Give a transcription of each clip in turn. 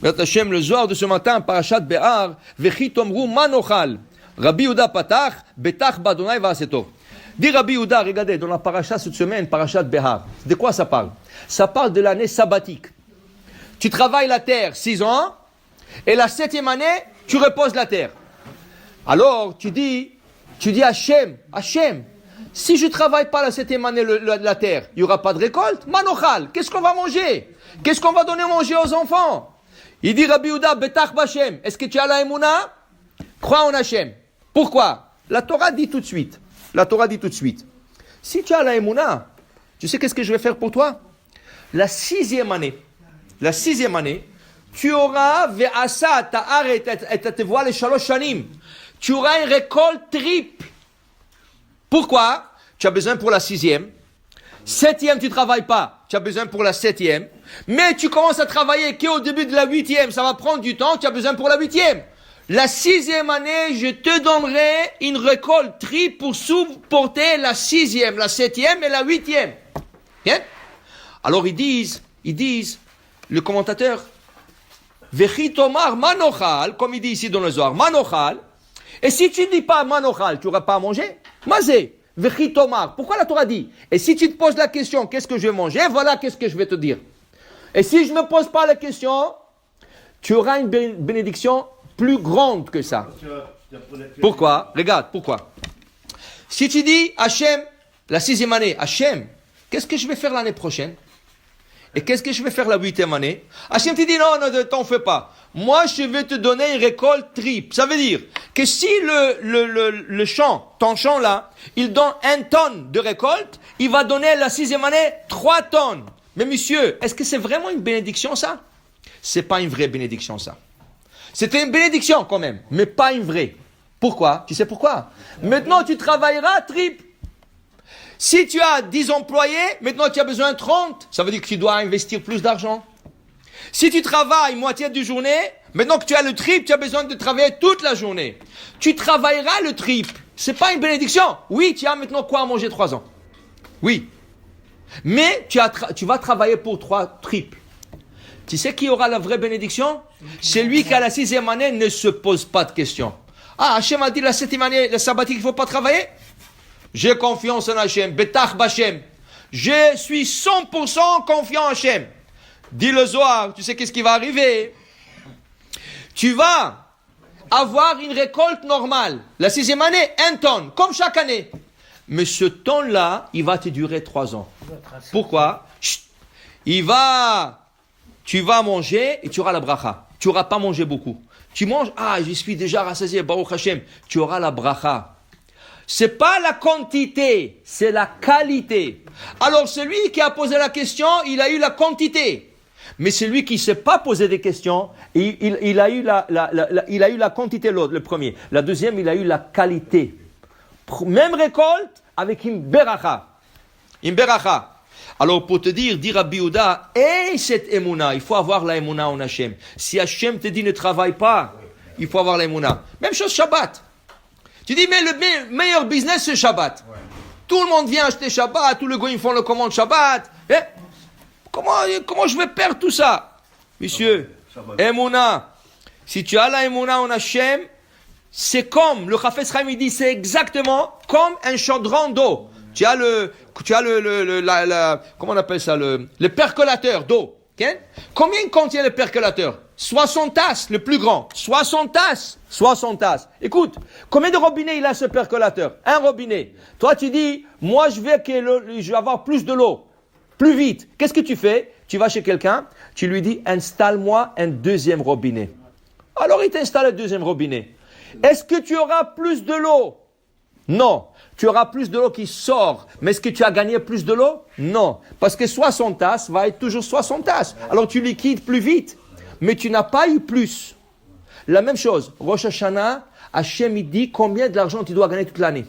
Bezrat Hashem, le Zohar de ce matin, Parashat Behar, Vechi tomru manochal. Rabbi Yehuda patach, betach badonai va'aseto. Dit Rabbi Yehuda, regardez, dans la paracha cette semaine, Parashat Behar, de quoi ça parle? Ça parle de l'année sabbatique. Tu travailles la terre 6 ans, et la 7e année, tu reposes la terre. Alors, tu dis Hachem, si je ne travaille pas la 7e année la terre, il n'y aura pas de récolte. Manochal, qu'est-ce qu'on va manger? Qu'est-ce qu'on va donner à manger aux enfants? Il dit Rabbi Yehuda, betach b'Hashem. Est-ce que tu as la émouna? Crois en Hachem. Pourquoi? La Torah dit tout de suite. Si tu as la émouna, tu sais qu'est-ce que je vais faire pour toi? La 6e année, tu auras ve'asa ta'aret et tevoa le shalosh shanim. Tu auras une récolte triple. Pourquoi? Tu as besoin pour la 6e. 7e, tu ne travailles pas. Tu as besoin pour la 7e. Mais tu commences à travailler qu'au début de la 8e. Ça va prendre du temps. Tu as besoin pour la 8e. La 6e année, je te donnerai une récolte triple pour supporter la 6e, la 7e et la 8e. Bien? Alors ils disent, le commentateur, Vechi tomar manochal, comme il dit ici dans le Zohar, manochal. Et si tu ne dis pas manochal, tu n'auras pas à manger. Mazé, vechi tomar. Pourquoi la Torah dit? Et si tu te poses la question, qu'est-ce que je vais manger? Voilà qu'est-ce que je vais te dire. Et si je ne me pose pas la question, tu auras une bénédiction plus grande que ça. Pourquoi? Regarde, pourquoi? Si tu dis, Hachem, la 6e année, Hachem, qu'est-ce que je vais faire l'année prochaine? Et qu'est-ce que je vais faire la 8e année? Hachem te dit, non, ne t'en fais pas. Moi, je vais te donner une récolte triple. Ça veut dire que si le champ, ton champ là, il donne 1 tonne de récolte, il va donner la 6e année 3 tonnes. Mais monsieur, est-ce que c'est vraiment une bénédiction ça? C'est pas une vraie bénédiction ça. C'était une bénédiction quand même, mais pas une vraie. Pourquoi? Tu sais pourquoi? Maintenant, tu travailleras triple. Si tu as 10 employés, maintenant tu as besoin de 30. Ça veut dire que tu dois investir plus d'argent. Si tu travailles moitié de journée, maintenant que tu as le triple, tu as besoin de travailler toute la journée. Tu travailleras le triple. C'est pas une bénédiction. Oui, tu as maintenant quoi à manger 3 ans. Oui. Mais tu vas travailler pour 3 triples. Tu sais qui aura la vraie bénédiction? Celui qui à la 6e année ne se pose pas de questions. Ah, Hachem a dit la 7e année, le sabbatique, il ne faut pas travailler? J'ai confiance en Hachem, betach b'Hachem. Je suis 100% confiant en Hachem. Dis le Zohar, tu sais qu'est-ce qui va arriver? Tu vas avoir une récolte normale. La 6e année, 1 tonne, comme chaque année. Mais ce tonne-là, il va te durer 3 ans. Pourquoi? Tu vas manger et tu auras la bracha. Tu n'auras pas mangé beaucoup. Tu manges, je suis déjà rassasié, Baruch Hashem. Tu auras la bracha. C'est pas la quantité, c'est la qualité. Alors celui qui a posé la question, il a eu la quantité. Mais celui qui ne s'est pas posé des questions, il a eu la quantité, l'autre, le premier. La deuxième, il a eu la qualité. Même récolte avec une beracha. Une beracha. Alors pour te dire Rabbi Yehuda, cette émouna, il faut avoir la émouna en Hachem. Si Hachem te dit ne travaille pas, il faut avoir la émouna. Même chose Shabbat. Tu dis mais le meilleur business c'est Shabbat. Ouais. Tout le monde vient acheter Shabbat, tous les goyim font le commande Shabbat. Comment je vais perdre tout ça? Monsieur, émouna. Si tu as la émouna en Hachem, c'est comme, le Chafetz Chaim il dit, c'est exactement comme un chaudron d'eau. Tu as comment on appelle ça, le percolateur d'eau. Okay? Combien contient le percolateur? 60 tasses, le plus grand. 60 tasses. Écoute, combien de robinets il a ce percolateur? Un robinet. Toi tu dis, moi je vais avoir plus de l'eau. Plus vite. Qu'est-ce que tu fais? Tu vas chez quelqu'un, tu lui dis, installe-moi un 2e robinet. Alors il t'installe un 2e robinet. Est-ce que tu auras plus de l'eau? Non. Tu auras plus de l'eau qui sort. Mais est-ce que tu as gagné plus de l'eau? Non. Parce que 60 tasses va être toujours 60 tasses. Alors tu liquides plus vite. Mais tu n'as pas eu plus. La même chose. Rosh Hashanah, Hachem il dit combien de l'argent tu dois gagner toute l'année.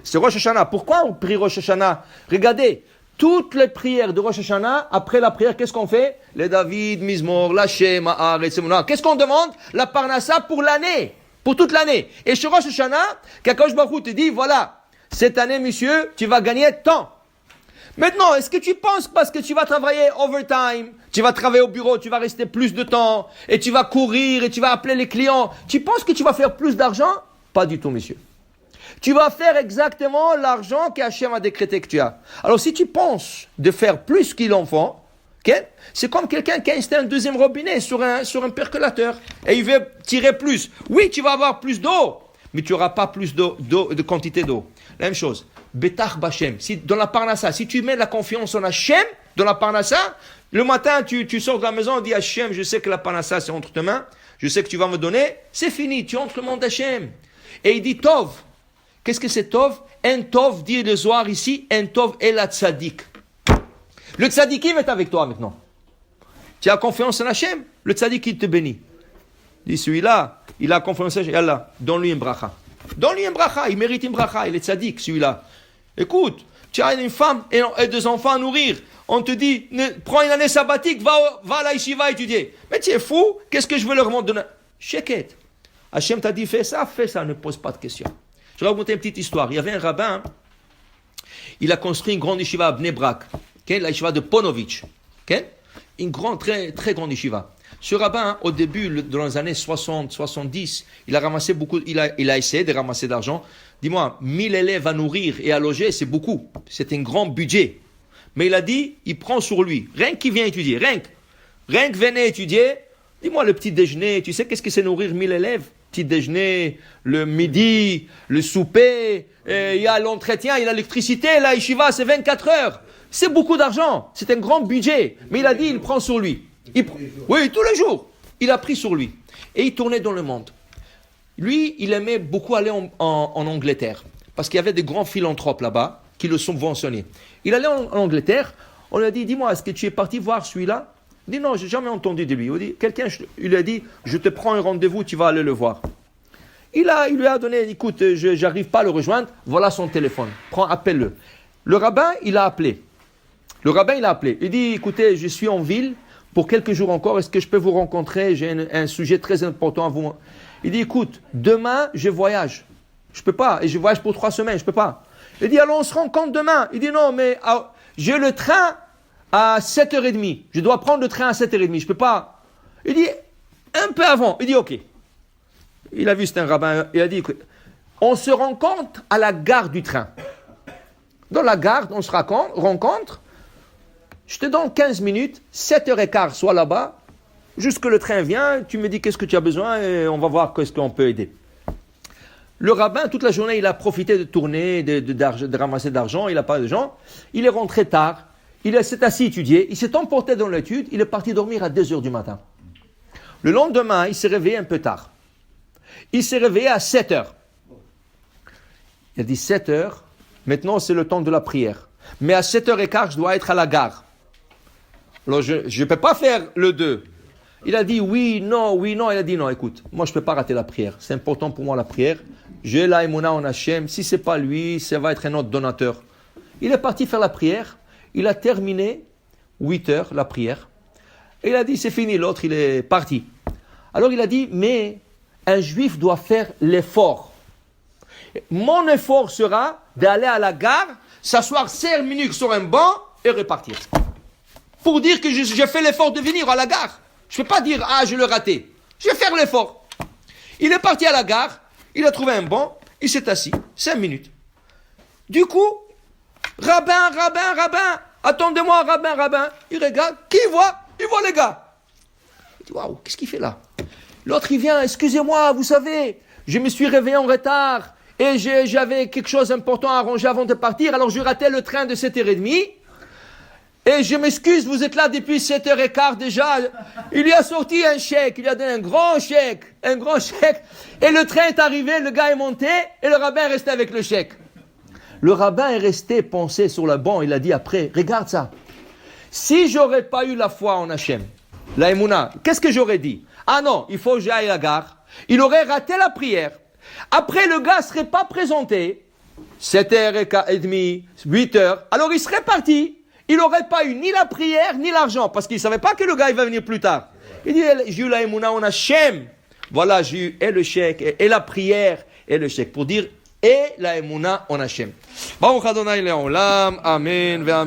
C'est Rosh Hashanah. Pourquoi on prie Rosh Hashanah? Regardez. Toutes les prières de Rosh Hashanah, après la prière, qu'est-ce qu'on fait? Le David, Mizmor, l'Hachem, Haaretz, Emunah. Qu'est-ce qu'on demande? La Parnassa pour l'année. Pour toute l'année. Et chez Rosh Hashanah, qu'Akadosh Baruch Hu te dit, voilà, cette année, monsieur, tu vas gagner tant. Maintenant, est-ce que tu penses parce que tu vas travailler overtime, tu vas travailler au bureau, tu vas rester plus de temps, et tu vas courir, et tu vas appeler les clients, tu penses que tu vas faire plus d'argent? Pas du tout, monsieur. Tu vas faire exactement l'argent qu'Hachem a décrété que tu as. Alors, si tu penses de faire plus qu'il en faut, okay, c'est comme quelqu'un qui a installé un deuxième robinet sur un percolateur, et il veut tirer plus. Oui, tu vas avoir plus d'eau, mais tu n'auras pas plus de quantité d'eau. La même chose. Betach Bachem. Si, dans la Parnassa, si tu mets la confiance en Hachem, dans la Parnassa, le matin, tu sors de la maison, on dit Hachem, je sais que la Parnassa, c'est entre tes mains, je sais que tu vas me donner, c'est fini, tu entres le monde d'Hachem. Et il dit Tov. Qu'est-ce que c'est Tov? Un Tov, dit le Zohar ici, un Tov est la Tzadik. Le Tzadikim est avec toi maintenant. Tu as confiance en Hachem, le Tzadik, il te bénit. Il dit celui-là, il a confiance en Hachem, Allah, donne-lui une bracha. Donne-lui une bracha, il mérite une bracha, il est tzaddik celui-là. Écoute, tu as une femme et deux enfants à nourrir. On te dit, prends une année sabbatique, va à la yeshiva étudier. Mais tu es fou, qu'est-ce que je veux leur donner? Sheket. Hachem t'a dit, fais ça, ne pose pas de questions. Je vais vous raconter une petite histoire. Il y avait un rabbin, il a construit une grande yeshiva à Bnei Brak, okay, la yeshiva de Ponovitch. Okay? Une grande, très, très grande yeshiva. Ce rabbin, au début, dans les années 60, 70, il a ramassé beaucoup, il a essayé de ramasser de l'argent. Dis-moi, 1000 élèves à nourrir et à loger, c'est beaucoup. C'est un grand budget. Mais il a dit, il prend sur lui. Rien qu'il vient étudier, rien que venez étudier. Dis-moi, le petit déjeuner, tu sais qu'est-ce que c'est nourrir 1000 élèves? Petit déjeuner, le midi, le souper, il y a l'entretien, il y a l'électricité, la yeshiva, c'est 24 heures. C'est beaucoup d'argent, c'est un grand budget. Mais il a dit, il prend sur lui. Oui, tous les jours. Il a pris sur lui. Et il tournait dans le monde. Lui, il aimait beaucoup aller en Angleterre. Parce qu'il y avait des grands philanthropes là-bas qui le subventionnaient. Il allait en Angleterre. On lui a dit, dis-moi, est-ce que tu es parti voir celui-là? Il dit, non, j'ai jamais entendu de lui. Il lui a dit, je te prends un rendez-vous, tu vas aller le voir. Il lui a donné, écoute, je n'arrive pas à le rejoindre. Voilà son téléphone. Appelle-le. Le rabbin, il a appelé. Il dit, écoutez, je suis en ville. Pour quelques jours encore, est-ce que je peux vous rencontrer? J'ai un sujet très important à vous. Il dit, écoute, demain, je voyage. Je peux pas. Et je voyage pour 3 semaines, je peux pas. Il dit, alors on se rencontre demain. Il dit, non, mais j'ai le train à 7h30. Je dois prendre le train à 7h30, je peux pas. Il dit, un peu avant. Il dit, ok. Il a vu, c'est un rabbin. Il a dit, écoute, on se rencontre à la gare du train. Dans la gare, on se rencontre. Je te donne 15 minutes, 7h15, sois là-bas, jusque le train vient, tu me dis qu'est-ce que tu as besoin et on va voir qu'est-ce qu'on peut aider. Le rabbin, toute la journée, il a profité de tourner, de ramasser de l'argent, il n'a pas de gens. Il est rentré tard, il s'est assis étudier, il s'est emporté dans l'étude, il est parti dormir à 2h du matin. Le lendemain, il s'est réveillé un peu tard. Il s'est réveillé à 7h. Il a dit 7h, maintenant c'est le temps de la prière. Mais à 7h15, je dois être à la gare. Alors, je ne peux pas faire le 2. Il a dit oui, non. Il a dit non, écoute, moi je ne peux pas rater la prière. C'est important pour moi la prière. J'ai la émouna en Hachem. Si ce n'est pas lui, ça va être un autre donateur. Il est parti faire la prière. Il a terminé 8h la prière. Et il a dit c'est fini, l'autre il est parti. Alors il a dit mais un juif doit faire l'effort. Mon effort sera d'aller à la gare, s'asseoir 5 minutes sur un banc et repartir. Pour dire que j'ai fait l'effort de venir à la gare. Je ne peux pas dire, je l'ai raté. Je vais faire l'effort. Il est parti à la gare, il a trouvé un banc, il s'est assis, 5 minutes. Du coup, rabbin, attendez-moi, rabbin. Il regarde, qui voit? Il voit les gars. Il dit, waouh, qu'est-ce qu'il fait là? L'autre, il vient, excusez-moi, vous savez, je me suis réveillé en retard et j'avais quelque chose d'important à arranger avant de partir, alors je ratais le train de 7h30. Et je m'excuse, vous êtes là depuis 7h15 déjà. Il lui a sorti un chèque, il lui a donné un grand chèque. Et le train est arrivé, le gars est monté, et le rabbin est resté avec le chèque. Le rabbin est resté pensé sur le banc, il a dit après, regarde ça. Si j'aurais pas eu la foi en Hachem, la Emouna, qu'est-ce que j'aurais dit? Ah non, il faut que j'aille à la gare. Il aurait raté la prière. Après, le gars ne serait pas présenté. 7h30, 8h. Alors il serait parti. Il n'aurait pas eu ni la prière, ni l'argent, parce qu'il ne savait pas que le gars il va venir plus tard. Il dit, j'ai eu la émouna en Hachem. Voilà, j'ai eu et le chèque, et la prière, et le chèque. Pour dire, et la émouna en Hachem. Baruch Adonai Le'olam, Amen, ve Amen.